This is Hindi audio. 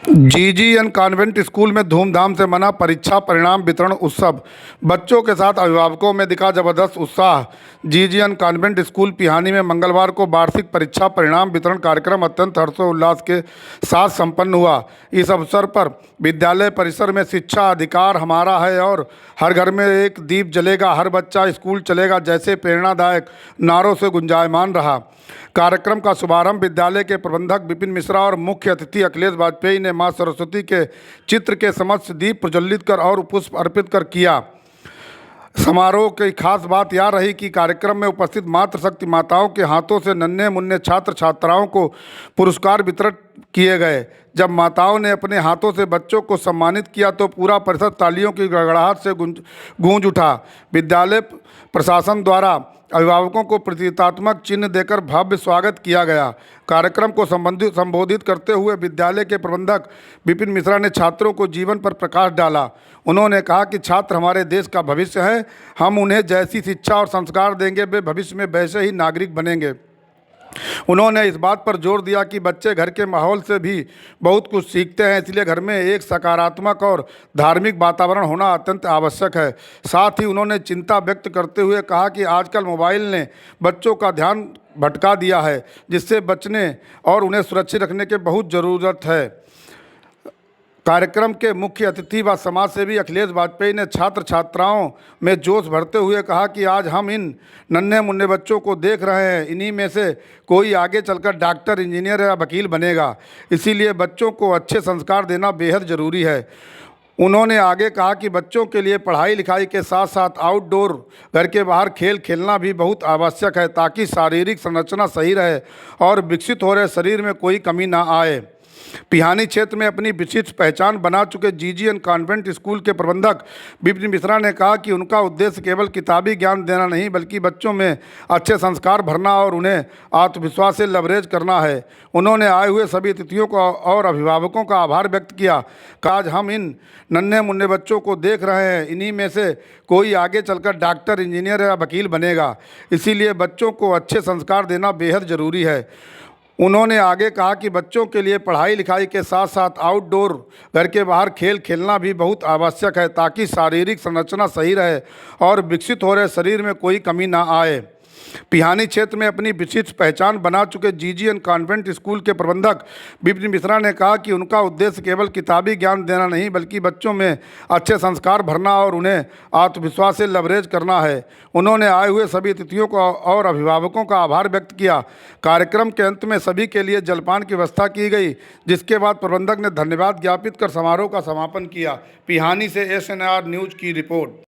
जीजीएन कॉन्वेंट स्कूल में धूमधाम से मना परीक्षा परिणाम वितरण उत्सव। बच्चों के साथ अभिभावकों में दिखा जबरदस्त उत्साह। जीजीएन कॉन्वेंट स्कूल पिहानी में मंगलवार को वार्षिक परीक्षा परिणाम वितरण कार्यक्रम अत्यंत हर्षोल्लास के साथ संपन्न हुआ। इस अवसर पर विद्यालय परिसर में शिक्षा अधिकार हमारा है और हर घर में एक दीप जलेगा, हर बच्चा स्कूल चलेगा जैसे प्रेरणादायक नारों से गुंजायमान रहा। कार्यक्रम का शुभारंभ विद्यालय के प्रबंधक विपिन मिश्रा और मुख्य अतिथि अखिलेश वाजपेयी ने मां सरस्वती के चित्र के समक्ष दीप प्रज्वलित कर और पुष्प अर्पित कर किया। समारोह की खास बात यह रही कि कार्यक्रम में उपस्थित मातृशक्ति माताओं के हाथों से नन्हे मुन्ने छात्र छात्राओं को पुरस्कार वितरण किए गए। जब माताओं ने अपने हाथों से बच्चों को सम्मानित किया तो पूरा परिसर तालियों की गड़गड़ाहट से गूंज उठा। विद्यालय प्रशासन द्वारा अभिभावकों को प्रतीकात्मक चिन्ह देकर भव्य स्वागत किया गया। कार्यक्रम को संबोधित करते हुए विद्यालय के प्रबंधक विपिन मिश्रा ने छात्रों को जीवन पर प्रकाश डाला। उन्होंने कहा कि छात्र हमारे देश का भविष्य है, हम उन्हें जैसी शिक्षा और संस्कार देंगे वे भविष्य में वैसे ही नागरिक बनेंगे। उन्होंने इस बात पर जोर दिया कि बच्चे घर के माहौल से भी बहुत कुछ सीखते हैं, इसलिए घर में एक सकारात्मक और धार्मिक वातावरण होना अत्यंत आवश्यक है। साथ ही उन्होंने चिंता व्यक्त करते हुए कहा कि आजकल मोबाइल ने बच्चों का ध्यान भटका दिया है, जिससे बचने और उन्हें सुरक्षित रखने की बहुत ज़रूरत है। कार्यक्रम के मुख्य अतिथि व समाजसेवी अखिलेश वाजपेयी ने छात्र छात्राओं में जोश भरते हुए कहा कि आज हम इन नन्हे मुन्ने बच्चों को देख रहे हैं, इन्हीं में से कोई आगे चलकर डॉक्टर, इंजीनियर या वकील बनेगा। इसीलिए बच्चों को अच्छे संस्कार देना बेहद ज़रूरी है। उन्होंने आगे कहा कि बच्चों के लिए पढ़ाई लिखाई के साथ साथ आउटडोर घर के बाहर खेल खेलना भी बहुत आवश्यक है, ताकि शारीरिक संरचना सही रहे और विकसित हो रहे शरीर में कोई कमी ना आए। पिहानी क्षेत्र में अपनी विशिष्ट पहचान बना चुके जीजीएन कॉन्वेंट स्कूल के प्रबंधक विपिन मिश्रा ने कहा कि उनका उद्देश्य केवल किताबी ज्ञान देना नहीं बल्कि बच्चों में अच्छे संस्कार भरना और उन्हें आत्मविश्वास से लवरेज करना है। उन्होंने आए हुए सभी अतिथियों को और अभिभावकों का आभार व्यक्त किया। आज हम इन नन्हे मुन्ने बच्चों को देख रहे हैं, इन्हीं में से कोई आगे चलकर डॉक्टर, इंजीनियर या वकील बनेगा। इसीलिए बच्चों को अच्छे संस्कार देना बेहद ज़रूरी है। उन्होंने आगे कहा कि बच्चों के लिए पढ़ाई लिखाई के साथ साथ आउटडोर घर के बाहर खेल खेलना भी बहुत आवश्यक है, ताकि शारीरिक संरचना सही रहे और विकसित हो रहे शरीर में कोई कमी ना आए। पिहानी क्षेत्र में अपनी विशिष्ट पहचान बना चुके जीजीएन कॉन्वेंट स्कूल के प्रबंधक विपिन मिश्रा ने कहा कि उनका उद्देश्य केवल किताबी ज्ञान देना नहीं बल्कि बच्चों में अच्छे संस्कार भरना और उन्हें आत्मविश्वास से लवरेज करना है। उन्होंने आए हुए सभी अतिथियों को और अभिभावकों का आभार व्यक्त किया। कार्यक्रम के अंत में सभी के लिए जलपान की व्यवस्था की गई, जिसके बाद प्रबंधक ने धन्यवाद ज्ञापित कर समारोह का समापन किया। पिहानी से एसएनआर न्यूज़ की रिपोर्ट।